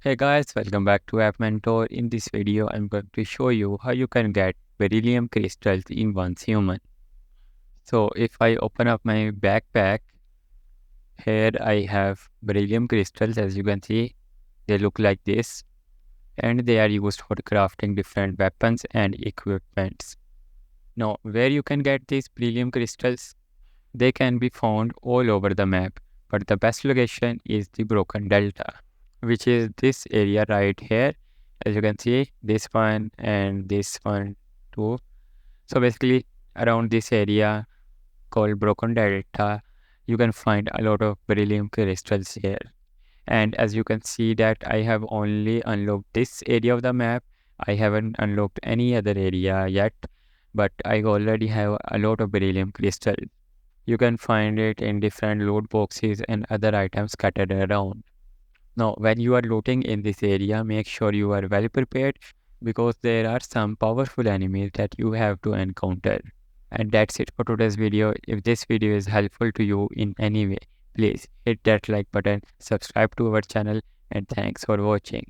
Hey guys, welcome back to App Mentor. In this video, I'm going to show you how you can get beryllium crystals in one's human. So if I open up my backpack, here I have beryllium crystals. As you can see, they look like this and they are used for crafting different weapons and equipments. Now, where you can get these beryllium crystals? They can be found all over the map, but the best location is the Broken Delta, which is this area right here. As you can see, this one and this one too. So basically, around this area called Broken Delta, you can find a lot of beryllium crystals here. And as you can see that I have only unlocked this area of the map. I haven't unlocked any other area yet, but I already have a lot of beryllium crystal. You can find it in different loot boxes and other items scattered around. Now, when you are looting in this area, make sure you are well prepared because there are some powerful enemies that you have to encounter. And that's it for today's video. If this video is helpful to you in any way, please hit that like button, subscribe to our channel, and thanks for watching.